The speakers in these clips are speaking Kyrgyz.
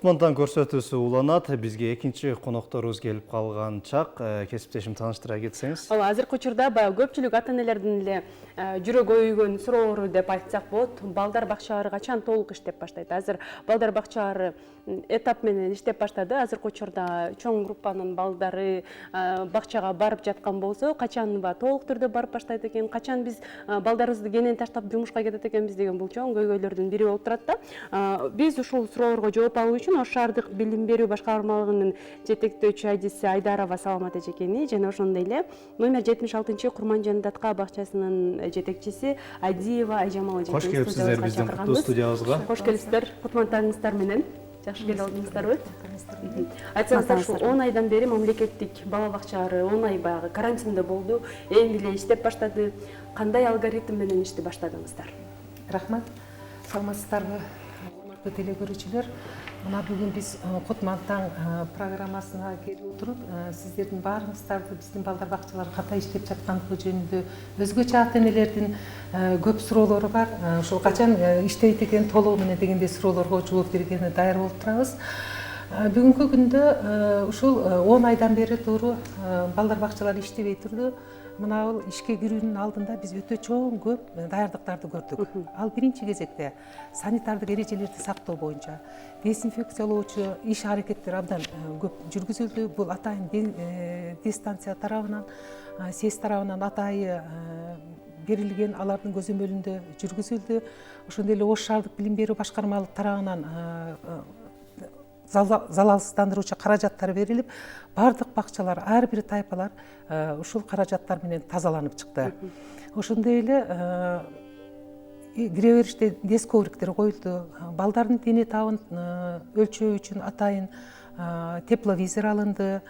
Кутмантан көрсөтүүсү уланат. Бизге экинчи конокторубуз келип калган чак. Кесиптешим тааныштыра кетсеңиз. Азыркы учурда баягы көпчүлүк ата энелердин эле жүрөгү өйгөн суроолору деп айтсак болот. Балдар бакчалары качан толук иштеп баштайт? Азыр балдар бакчалары этап менен иштеп баштады. Азыркы учурда чоң группанын балдары бакчага барып жаткан болсо, качан толук түрдө барып баштайт экен, качан биз балдарыбызды кенен таштап жумушка кетет экенбиз деген бул чоң көйгөйлөрдүн бири болуп турат да. Биз ушул суроолорго жооп алуу үчүн Ош шаардык билим берүү башкармалыгынын жетектөөчү айдиси Айдарова Саламат эжекени жана ошондой эле номер 76 Курманжан Датка бакчасынын жетекчиси Адиева Айжамал эжекени. Кош келипсиздер биздин куттуу студиябызга. Кош келипсиздер. Кутмантаңыздар менен. Жакшы келип алдыңыздарбы? Айтсаңыздар, ушу 10 айдан бери мамлекеттик бала бакчалары 10 ай баягы карантинде болду. Эми эле иштеп баштады. Кандай алгоритм менен ишти баштадыңыздар? Рахмат. Саламатсыздарбы, урматтуу теле көрүүчүлөр. Мына бүгүн биз Кутмантаң программасына келип отуруп, сиздердин баарыңыздарды биздин балдар бакчалары кандай иштеп жаткандыгы жөнүндө өзгөчө ата энелердин көп суроолору бар. Ушул качан иштейт экен толугу менен дегендей суроолорго жооп бергени даяр болуп турабыз. Бүгүнкү күндө ушул 10 айдан бери тууру балдар бакчалары иштебей турду. Мына бул ишке кирүүнүн алдында биз өтө чоң көп даярдыктарды көрдүк. Ал биринчи кезекте санитардык эрежелерди сактоо боюнча дезинфекциялоочу иш аракеттер абдан көп жүргүзүлдү. Бул атайын дистанция тарабынан, СЕС тарабынан атайы берилген, алардын көзөмөлүндө жүргүзүлдү. Ошондой эле Ош шаардык билим берүү башкармалык тарабынан залалсыздандыруучу каражаттар берилип, бардык бакчалар, ар бир тайпалар ушул каражаттар менен тазаланып чыкты. Ошондой эле кире бериште дез ковриктер коюлду. Балдардын дене табын өлчөө үчүн атайын тепловизор алынды.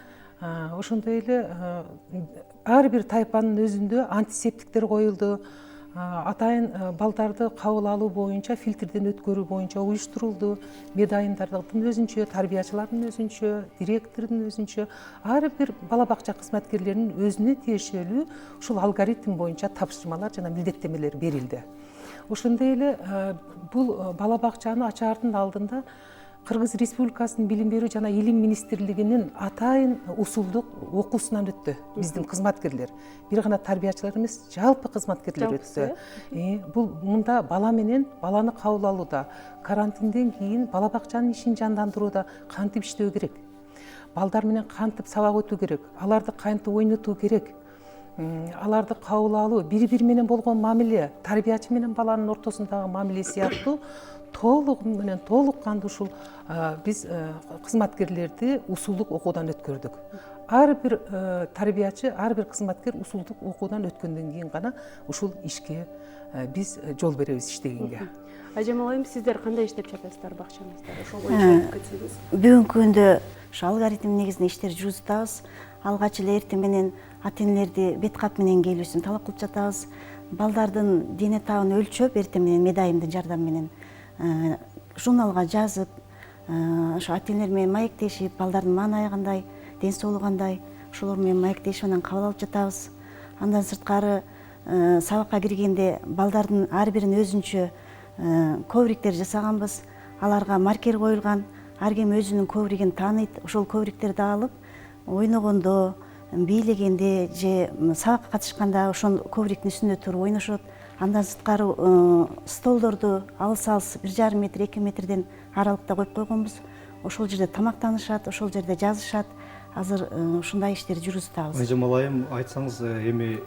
Ошондой эле ар бир тайпанын өзүндө антисептиктер коюлду. Атайын балдарды кабыл алуу боюнча, фильтрден өткөрүү боюнча уюштурулду. Медайымдардын өзүнчө, тарбиячылардын өзүнчө, директордун өзүнчө, ар бир бала бакча кызматкерлеринин өзүнө тиешелүү ушул алгоритм боюнча тапшырмалар жана милдеттемелер берилди. Ошондой эле бул бала бакчаны ачаардын алдында Кыргыз Республикасынын билим берүү жана илим министрлигинин атайын усулдук окуусунан өттү биздин кызматкерлер. Бир гана тарбиячылар эмес, жалпы кызматкерлер өттү. Бул мында бала менен баланы кабыл алууда, карантинден кийин бала бакчанын ишин жандандырууда кантип иштөө керек? Балдар менен кантип сабак өтүү керек? Аларды кантип ойнотуу керек? Аларды кабыл алуу, бири-бири менен болгон мамиле, тарбиячы менен баланын ортосундагы мамиле сыяктуу толугу менен толук кандуу ушул биз кызматкерлерди усулдук окуудан өткөрдүк. Ар бир тарбиячы, ар бир кызматкер усулдук окуудан өткөндөн кийин гана ушул ишке биз жол беребиз иштегенге. Айжамал айым, сиздер кандай иштеп жатасыздар бакчаңызда? Ошол боюнча айтып кетсеңиз. Бүгүнкү күндө ошо алгоритм негизинде иштер жүргүзүп атабыз. Алгач эле эртең менен ата энелерди бет кап менен келүүсүн талап кылып жатабыз. Балдардын дене табын өлчөп, эртең менен медайымдын жардамы менен журналга жазып, ошо ата энелер менен маектешип, балдардын маанайы кандай, ден соолугу кандай, ошолор менен маектешип анан кабыл алып жатабыз. Андан сырткары сабакка киргенде балдардын ар биринин өзүнчө ковриктер жасаганбыз. Аларга маркер коюлган, ар ким өзүнүн ковригин тааныйт. Ошол ковриктерди алып, ойногондо, бийлегенде же сабакка катышканда ошол ковриктин үстүндө туруп ойношот. Андан сырткары столдорду алыс-алыс 1,5 метр, 2 метрден аралыкта коюп койгонбуз. Ошол жерде тамактанышат, ошол жерде жазышат. Азыр ушундай иштерди жүргүзүп атабыз. Айжамал айым, айтсаңыз, эми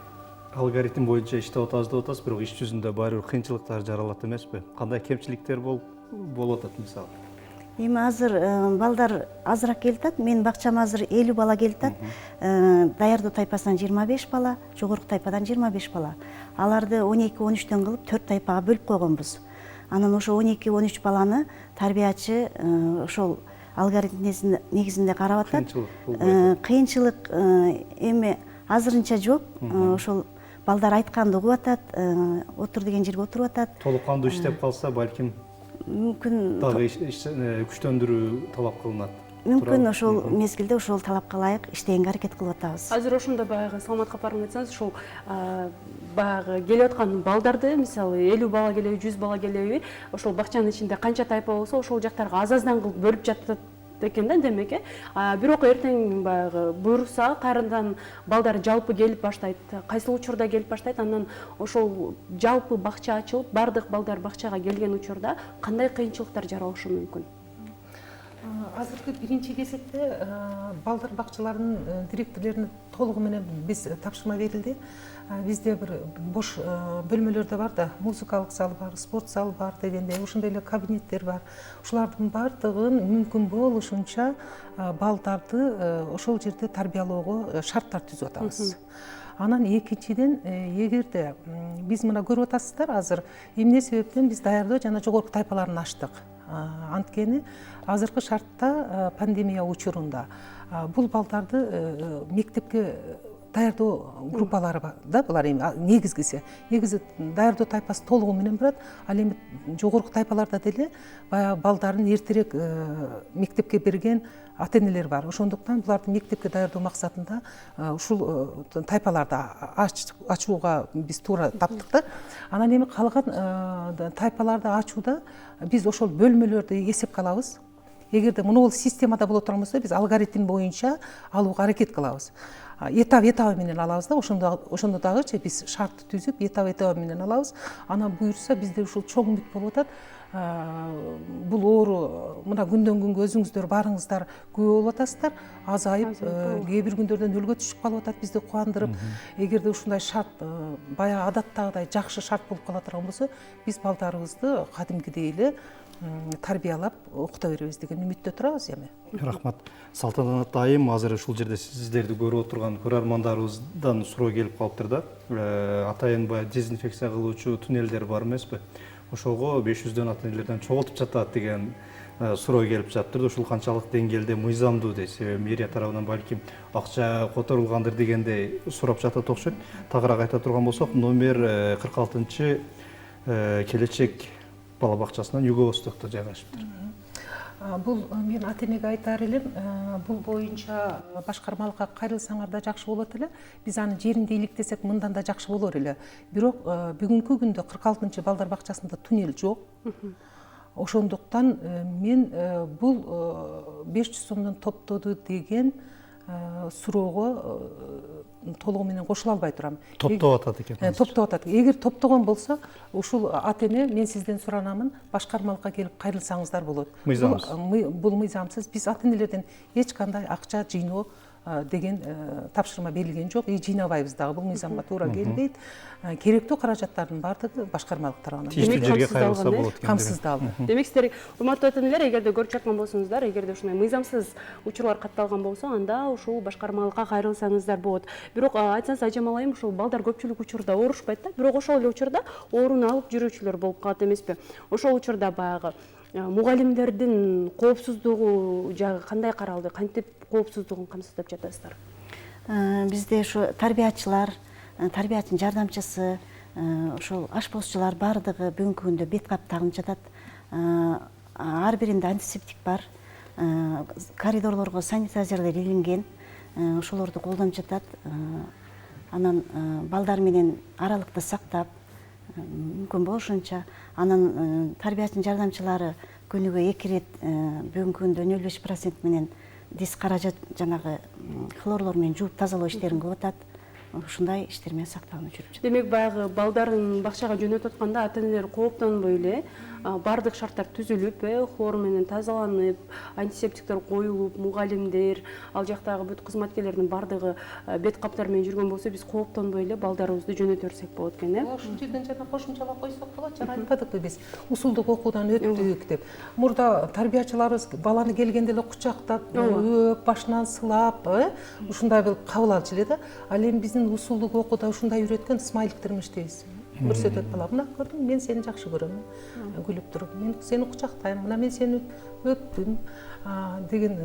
алгоритм боюнча иштеп атабыз деп атасыз, бирок иш жүзүндө баары бир кыйынчылыктар жаралат эмеспи? Кандай кемчиликтер болуп атат мисалы? Эми азыр балдар азыраак келип атат. Менин бакчама азыр 50 бала келип атат. Даярдоо тайпасынан 25 бала, жогорку тайпадан 25 бала. Аларды 12-13төн кылып 4 тайпага бөлүп койгонбуз. Анан ошо 12-13 баланы тарбиячы ошол алгоритм негизинде карап атат. Кыйынчылык эми азырынча жок. Ошол балдар айтканды угуп атат, отур деген жерге отуруп атат. Толук кандуу иштеп калса, балким мүмкүн дагы күчтөндүрүү талап кылынат. мүмкүн ошол мезгилде ошол талапка ылайык иштегенге аракет кылып атабыз. Азыр ошондо баягы Саламат Капаров айтсаңыз, ошол баягы келип аткан балдарды, мисалы 50 бала келеби, 100 бала келеби, ошол бакчанын ичинде канча тайпа болсо, ошол жактарга аз-аздан кылып бөлүп жатат экен да, демек бирок эртең баягы буйрукса кайрадан балдар жалпы келип баштайт, кайсыл учурда келип баштайт, андан ошол жалпы бакча ачылып баардык балдар бакчага келген учурда кандай кыйынчылыктар жаралышы мүмкүн? Азыркы биринчи кезекте балдар бакчаларынын директорлоруна толугу менен биз тапшырма берилди. Бизде бир бош бөлмөлөр да бар да, музыкалык зал бар, спорт зал бар дегенде, ошондой эле кабинеттер бар. Ушулардын баардыгын мүмкүн болушунча балдарды ошол жерде тарбиялоого шарттар түзүп атабыз. Анан экинчиден, эгерде биз мына көрүп атасыздар, азыр эмне себептен биз даярдоо жана жогорку тайпаларын ачтык. Анткени азыркы шартта пандемия учурунда бул балдарды мектепке даярдоо группалары бар да, булар эми негизи даярдоо тайпасы толугу менен барат. Ал эми жогорку тайпаларда деле баягы балдарын эртерээк мектепке берген ата-энелер бар. Ошондуктан буларды мектепке даярдоо максатында ушул тайпаларды ачууга биз туура таптык да. Анан эми калган тайпаларды ачууда биз ошол бөлмөлөрдү эсепке алабыз. Эгерде муну системада боло турган болсо, биз алгоритм боюнча алууга аракет кылабыз. Этап менен алабыз да, ошондо дагычы биз шартты түзүп, этап менен алабыз. Анан буюрса бизде ушул чоң үмүт болуп атат. Бул оору мына күндөн күнгө өзүңүздөр барыңыздар күбө болуп атасыздар, азайып, кээ бир күндөрдөн өлгө түшүп калып атат, бизди кубандырып. Эгерде ушундай шарт баягы адаттагыдай жакшы шарт болуп кала турган болсо, биз балдарыбызды кадимкидей эле тарбиялап окута беребиз деген үмүттө турабыз эми. Рахмат. Салтанат айым, азыр ушул жерде сиздерди көрүп отурган көрөрмандарыбыздан суроо келип калыптыр да. Атайын баягы дезинфекция кылуучу туннелдер бар эмеспи? Ошого 500дөн ата-энелерден чогултуп жатат деген суроо келип жатты. Ушул канчалык деңгээлде мыйзамдуу дейт, себеби мэрия тарабынан балким акча которулгандыр дегендей сурап жатат окшойт. Тагыраак айта турган болсок, номер 46 келечек бала бакчасынан Юго Востокто жайгашыптыр. Бул мен ата-энеге айтар элем, бул боюнча башкармалыкка кайрылсаңар да жакшы болот эле. Биз аны жеринде иликтесек мындан да жакшы болор эле. Бирок бүгүнкү күндө 46 балдар бакчасында туннел жок. Ошондуктан мен бул 500 сомдон топтоду деген суроого толугу менен кошула албай турам. Топтоп атат экен. Топтоп атат. Эгер топтогон болсо, ушул ата-эне мен сизден суранамын, башкармалыкка келип кайрылсаңыздар болот. Бул мыйзамсыз. Биз ата-энелерден эч кандай акча жыйноо деген тапшырма берилген жок. Жыйнабайбыз дагы, бул мыйзамга туура келбейт. Керектүү каражаттардын баардыгы башкармалык тарабынан жерге кайрылса болот экен. Камсыздалды. Демек сиздер, урматтуу ата-энелер, эгерде көрүп жаткан болсоңуздар, эгерде ушундай мыйзамсыз учурлар катталган болсо, анда ушул башкармалыкка кайрылсаңыздар болот. Бирок айтсаңыз, Ажамал айым, ушул балдар көпчүлүк учурда оорушпайт да, бирок ошол эле учурда ооруну алып жүрүүчүлөр болуп калат эмеспи? Ошол учурда баягы мугалимдердин коопсуздугу жагы кандай каралды? Кантип коопсуздугун камсыздап жатасыздар? Бизде ушу тарбиячылар, тарбиячынын жардамчысы, ошол ашпозчулар баардыгы бүгүнкү күндө бет кап тагынып жатат. Ар биринде антисептик бар. Коридорлорго санитайзерлер илинген. Ошолорду колдонуп жатат. Анан балдар менен аралыкты сактап, мүмкүн болушунча, анан тарбиячынын жардамчылары күнүгө 2 рет бүгүнкү күндө 0,5% менен дис каражат жанагы хлорлор менен жууп тазалоо иштерин кылып атат. Ушундай иштер менен сакталып жүрүп жатат. Демек баягы балдарын бакчага жөнөтүп атканда ата-энелер кооптонбой эле баардык шарттар түзүлүп, хлор менен тазаланып, антисептиктер коюлуп, мугалимдер, ал жактагы бүт кызматкерлердин баардыгы бет каптар менен жүргөн болсо, биз кооптонбой эле балдарыбызды жөнөтө берсек болот экен, Ушул жерден жана кошумчалап койсок болот. Жана айтпадыкпы биз усулдук окуудан өттүк деп. Мурда тарбиячыларыбыз баланы келгенде эле кучактап, өөп, башынан сылап, ушундай кылып кабыл алчу эле да. Ал эми биздин усулдук окууда ушундай үйрөткөн смайликтерин иштейбиз. Көрсөтөт бала, мына көрдүң, мен сени жакшы көрөм, күлүп туруп, мен сени кучактайм, мына мен сени өптүм. деген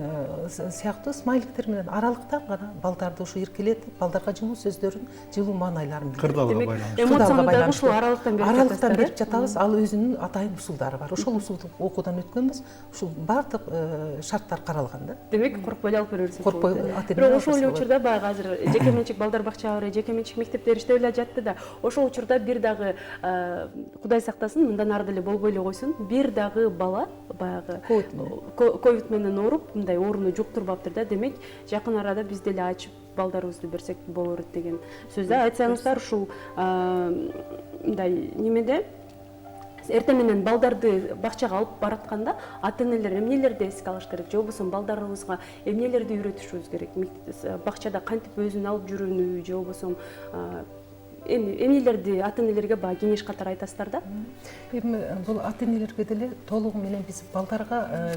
сыяктуу смайликтер менен аралыктан гана балдарды ушу эркелетип, балдарга жылуу сөздөрүн, жылуу маанайларын кырдаалга байланыштуу. Эмоцияны дагы ушул аралыктан берип жатабыз. Ал өзүнүн атайын усулдары бар. Ошол усулду окуудан өткөнбүз. Ушул бардык шарттар каралган да. Демек коркпой алып беребиз. Коркпой Бирок ошол эле учурда баягы азыр жеке менчик балдар бакчалары, жеке менчик мектептер иштеп эле жатты да. Ошол учурда бир дагы Кудай сактасын, мындан ары деле болбой эле койсун, бир дагы бала баягы ковид менен ооруп, мындай ооруну жуктурбаптыр да. Демек, жакын арада биз деле ачып балдарыбызды берсек болор деген сөздү айтсаңыздар. Ушул мындай немеде эртең менен балдарды бакчага алып баратканда ата-энелер эмнелерди эске алыш керек, же болбосо балдарыбызга эмнелерди үйрөтүшүбүз керек? Бакчада кантип өзүн алып жүрүүнү, же болбосо эмнелерди ата-энелерге баягы кеңеш катары айтасыздар да? Эми бул ата-энелерге деле толугу менен биз балдарга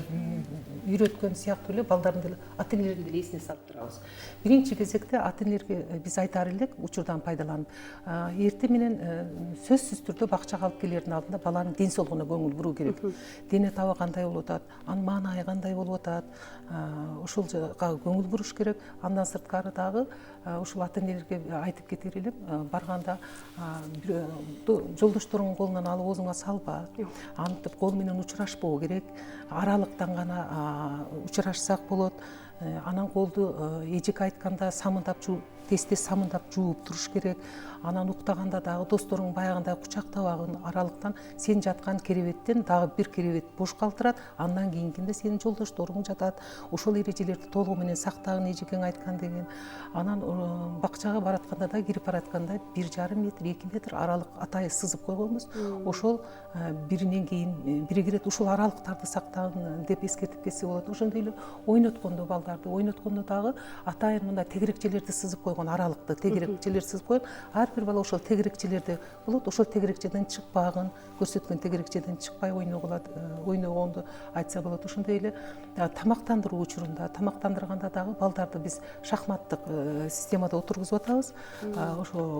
үйрөткөн сыяктуу эле балдардын деле ата-энелерин деле эсине салып турабыз. Биринчи кезекте ата-энелерге биз айтаар элек учурдан пайдаланып, эртең менен сөзсүз түрдө бакчага алып келердин алдында баланын ден соолугуна көңүл буруу керек. Дене табы кандай болуп атат, анын маанайы кандай болуп атат, ушул жакка көңүл буруш керек. Андан сырткары дагы ушул ата-энелерге айтып кетер элем, барганда жолдошторуңдун колунан алып оозуңа салба, антип кол менен учурашпоо керек, аралыктан гана учурашсак болот. Анан колду эжек айтканда самындап жууп, тез-тез самындап жууп туруш керек. Анан уктаганда дагы досторуң баягындай кучактабагын, аралыктан сен жаткан керебеттен дагы бир керебет бош калтырат, андан кийинкинде сенин жолдошторуң жатат. Ошол эрежелерди толугу менен сактагын, эжекең айткан деген. Анан бакчага баратканда да, кирип баратканда 1,5 метр, 2 метр аралык атайы сызып койгонбуз. Ошол биринен кийин бири кирет, ушул аралыктарды сактагын деп эскертип кетсе болот. Ошондой эле ойноткондо балдарды ойноткондо дагы атайын мындай тегерекчелерди сызып койгон, аралыкты тегерекчелер сызып койгон. Ар бир бала ошол тегерекчелерди болот, ошол тегерекчеден чыкпагын, көрсөткөн тегерекчеден чыкпай ойногонду айтса болот. Ошондой эле тамактандыруу учурунда, тамактандырганда дагы балдарды биз шахматтык системада отургузуп атабыз.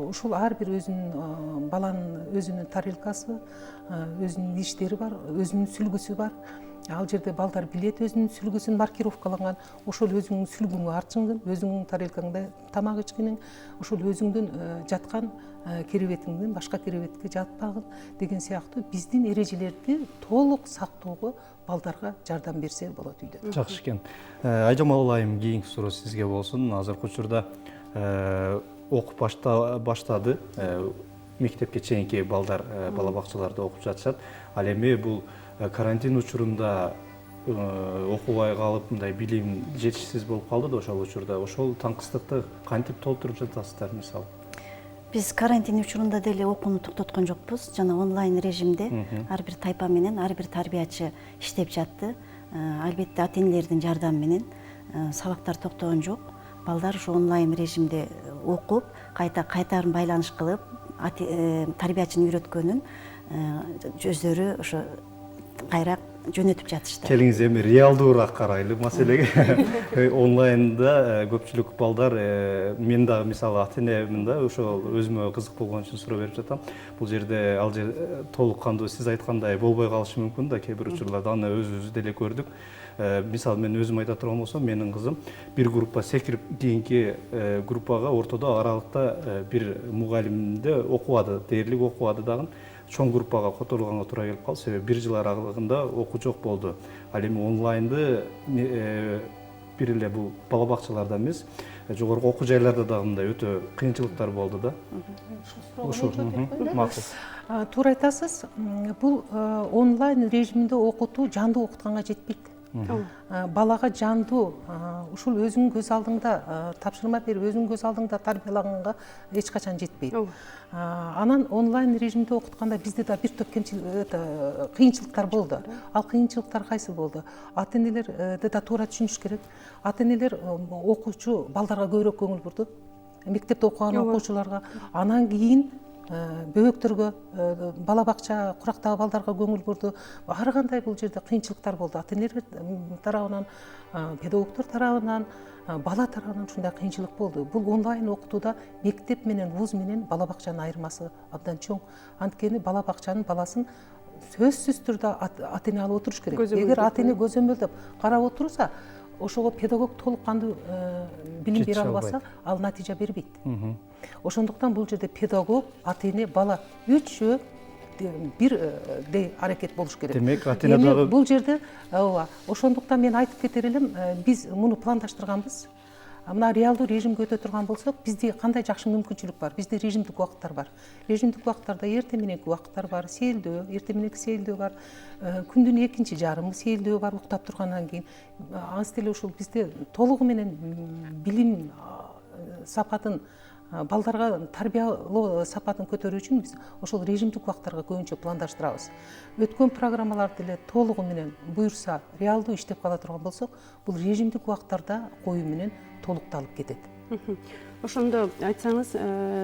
Ушул ар бир өзүнүн баланын өзүнүн тарелкасы, өзүнүн иштери бар, өзүнүн сүлгүсү бар. Ал жерде балдар билет өзүнүн сүлгүсүн маркировкаланган. Ошол өзүңүн сүлгүңө арчыңдын, өзүңүн тарелкаңда тамак ичкиниң, ошол өзүңдүн жаткан керебетиңдин башка керебетке жатпагын деген сыяктуу биздин эрежелерди толук сактоого балдарга жардам берсе болот үйдө. Жакшы экен. Айжамал айым, кийинки суроо сизге болсун. Азыркы учурда окуп баштады. Мектепке чейинки балдар бала бакчаларда окуп жатышат. Ал эми бул карантин учурунда окубай калып, мындай билим жетишсиз болуп калды да ошол учурда. Ошол таңкыстыкты кантип толтуруп жатасыздар мисалы? Биз карантин учурунда деле окууну токтоткон жокпуз. Жана онлайн режимде ар бир тайпа менен ар бир тарбиячы иштеп жатты. Албетте ата-энелердин жардамы менен сабактар токтогон жок. Балдар ушу онлайн режимде окуп, кайтарын байланыш кылып, тарбиячынын үйрөткөнүн өздөрү ошо кайра жөнөтүп жатышты. Келиңиз эми реалдуураак карайлы маселеге. Онлайнда көпчүлүк балдар, мен дагы мисалы ата-энемин да, ошол өзүмө кызык болгон үчүн суроо берип жатам. Бул жерде ал жер толук кандуу сиз айткандай болбой калышы мүмкүн да, кээ бир учурларда аны өзүбүз деле көрдүк. Мисалы мен өзүм айта турган болсом, менин кызым бир группа секирип, кийинки группага ортодо аралыкта бир мугалимде окубады, дээрлик окубады дагы. Чоң группага которулганга туура келип калды, себеби 1 жыл аралыгында окуу жок болду. Ал эми онлайнды бир эле бул бала бакчаларда эмес, жогорку окуу жайларда дагы мындай өтө кыйынчылыктар болду да. Ошо макул. Туура айтасыз. Бул онлайн режиминде окутуу жандуу окутканга жетпейт. Балага жандуу ушул өзүңүн көз алдыңда тапшырма берип, өзүңүн көз алдыңда тарбиялаганга эч качан жетпейт. Анан онлайн режимде окутканда бизде да бир топ кыйынчылыктар болду. Ал кыйынчылыктар кайсы болду? Ата-энелерди да туура түшүнүш керек. Ата-энелер окуучу балдарга көбүрөөк көңүл бурду. Мектепте окуган окуучуларга, анан кийин бөбөктөргө, бала бакча курактагы балдарга көңүл бурду. Ар кандай бул жерде кыйынчылыктар болду. Ата-энелер тарабынан, педагогдор тарабынан, бала тарабынан ушундай кыйынчылык болду. Бул онлайн окутууда мектеп менен вуз менен бала бакчанын айырмасы абдан чоң. Анткени бала бакчанын баласын сөзсүз түрдө ата эне алып отуруш керек. Көзөмөлдөп, Эгер ата эне көзөмөлдөп карап отурса, ошого педагог толук кандуу билим бере албаса, ал натыйжа бербейт. Ошондуктан бул жерде педагог, ата эне, бала үчөө бирдей аракет болуш керек. Демек, ата эне дагы бул жерде ооба, ошондуктан мен айтып кетер элем, биз муну пландаштырганбыз. Мына реалдуу режимге өтө турган болсок, бизде кандай жакшы мүмкүнчүлүк бар? Бизде режимдик убакыттар бар. Режимдик убакыттарда эртең мененки убакыттар бар, сээлдөө, эртең мененки сээлдөө бар, күндүн экинчи жарымы сээлдөө бар, уктап тургандан кийин. Анысы деле ушул бизде толугу менен билим сапатын, балдарга тарбиялоо сапатын көтөрүү үчүн биз ошол режимдик убакыттарга көбүнчө пландаштырабыз. Өткөн программаларды деле толугу менен буюрса, реалдуу иштеп кала турган болсок, бул режимдик убакыттарда коюу менен толукталып кетет. Ошондо айтсаңыз,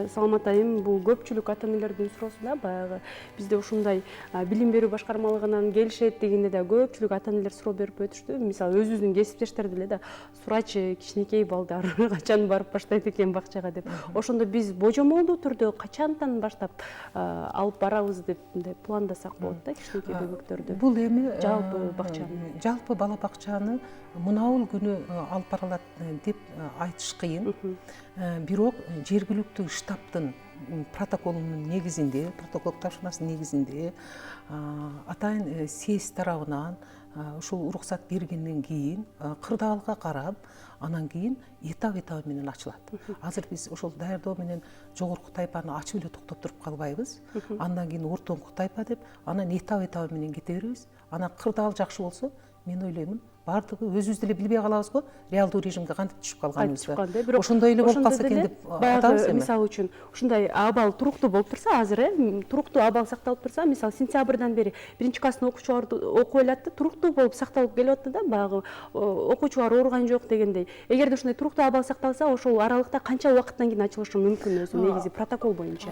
Саламат айым, бул көпчүлүк ата энелердин суроосу да, баягы бизде ушундай билим берүү башкармалыгынан келишет дегенде да көпчүлүк ата энелер суроо берип өтүштү. Мисалы өзүбүздүн кесиптештер деле да сурачы, кичинекей балдар качан барып баштайт экен бакчага деп. Ошондо биз божомолдуу түрдө качантан баштап алып барабыз деп пландасак болот да, кичинекей бөбөктөрдү. Бул эми Жалпы бала бакчаны мунаул күнү алып барылат деп айтыш кыйын. Бирок жергиликтүү штабтын протоколунун негизинде, протокол тапшырмасынын негизинде атайын съезд тарабынан ушул уруксат бергенден кийин кырдаалга карап, анан кийин этап менен ачылат. Азыр биз ошол даярдоо менен жогорку тайпаны ачып эле токтоп туруп калбайбыз. Андан кийин ортоңку тайпа деп, анан этап менен кете беребиз. Анан кырдаал жакшы болсо, мен ойлоймун, бардыгы өзүбүз деле билбей калабыз го, реалдуу режимге кантип түшүп калганыбызды. Ошондой эле болуп калса экен деп атабыз эми. Мисалы үчүн, ушундай абал туруктуу болуп турса, азыр туруктуу абал сакталып турса, мисалы сентябрдан бери биринчи класстын окуучулар окуп элат да, туруктуу болуп сакталып келип атты да, баягы окуучулар ооруган жок дегендей. Эгерде ушундай туруктуу абал сакталса, ошол аралыкта канча убакыттан кийин ачылышы мүмкүн өзү негизи протокол боюнча?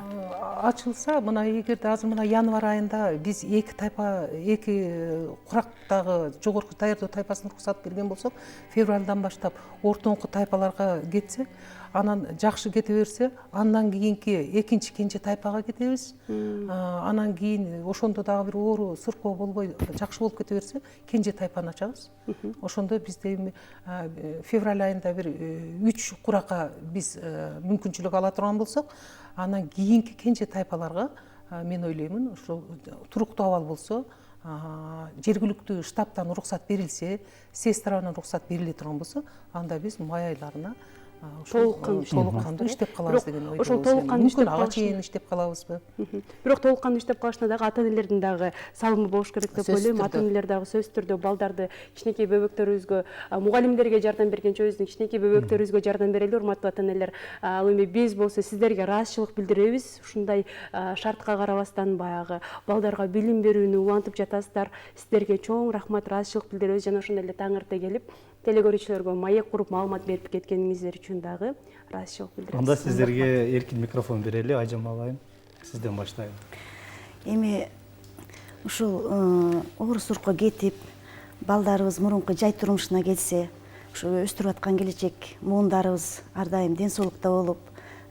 Ачылса, мына эгерде азыр мына январь айында биз эки курактагы жогорку даярдоо тайпасын уруксат берген болсок, февралдан баштап ортоңку тайпаларга кетсек, анан жакшы кете берсе, андан кийинки экинчи кенже тайпага кетебиз. Анан кийин ошондо дагы бир оору сыркоо болбой жакшы болуп кете берсе, кенже тайпаны ачабыз. Ошондо бизде эми февраль айында бир 3 куракка биз мүмкүнчүлүк ала турган болсок, анан кийинки кенже тайпаларга мен ойлоймун, ошол туруктуу абал болсо, жергиликтүү штабтан уруксат берилсе, съезд тарабынан уруксат бериле турган болсо, анда биз май айларына толук кандуу иштеп калабыз деген ойдобуз. Ошол толук кандуу иштеп ага чейин иштеп калабызбы? Бирок толук кандуу иштеп калышына дагы ата энелердин дагы салымы болуш керек деп ойлойм. Ата энелер дагы сөзсүз түрдө балдарды, кичинекей бөбөктөрүбүзгө, мугалимдерге жардам бергенче өзүбүздүн кичинекей бөбөктөрүбүзгө жардам берели, урматтуу ата энелер. Ал эми биз болсо сиздерге ыраазычылык билдиребиз. Ушундай шартка карабастан баягы балдарга билим берүүнү улантып жатасыздар. Сиздерге чоң рахмат, ыраазычылык билдиребиз жана ошондой эле таң эрте келип телекөрүүчүлөргө маек куруп маалымат берип кеткениңиздер үчүн дагы ыраазычылык билдиребиз. Анда сиздерге эркин микрофон берели, Айжамал айым. Сизден баштайын. Эми ушул оор суркко кетип, балдарыбыз мурунку жай турмушуна келсе, ушу өстүрүп аткан келечек муундарыбыз ар дайым ден соолукта болуп,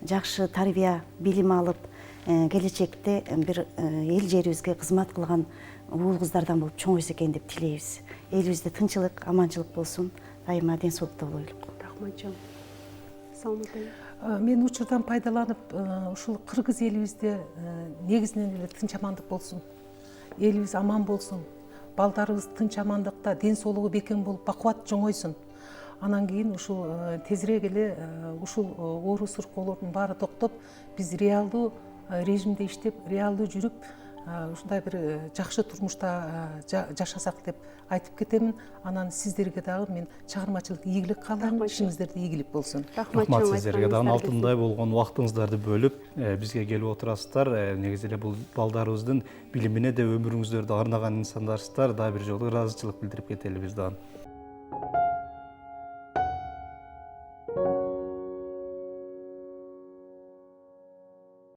жакшы тарбия, билим алып, келечекте бир эл жерибизге кызмат кылган уул кыздардан болуп чоңойсо экен деп тилейбиз. Элибизде тынчылык, аманчылык болсун, дайыма ден соолукта болойлук. Рахмат жан. Саламат айым. Мен учурдан пайдаланып, ушул кыргыз элибизде негизинен эле тынч амандык болсун. Элибиз аман болсун. Балдарыбыз тынч амандыкта, ден соолугу бекем болуп, бакубат чоңойсун. Анан кийин ушул тезирээк эле ушул оору сыркоолордун баары токтоп, биз реалдуу режимде иштеп, реалдуу жүрүп, ушундай бир жакшы турмушта жашасак деп айтып кетемин. Анан сиздерге дагы мен чыгармачылык ийгилик каалайм, ишиңиздерде ийгилик болсун. Рахмат сиздерге дагы алтындай болгон убактыңыздарды бөлүп бизге келип отурасыздар. Негизи эле бул балдарыбыздын билимине де өмүрүңүздөрдү арнаган инсандарсыздар. Дагы бир жолу ыраазычылык билдирип кетели биз дагы.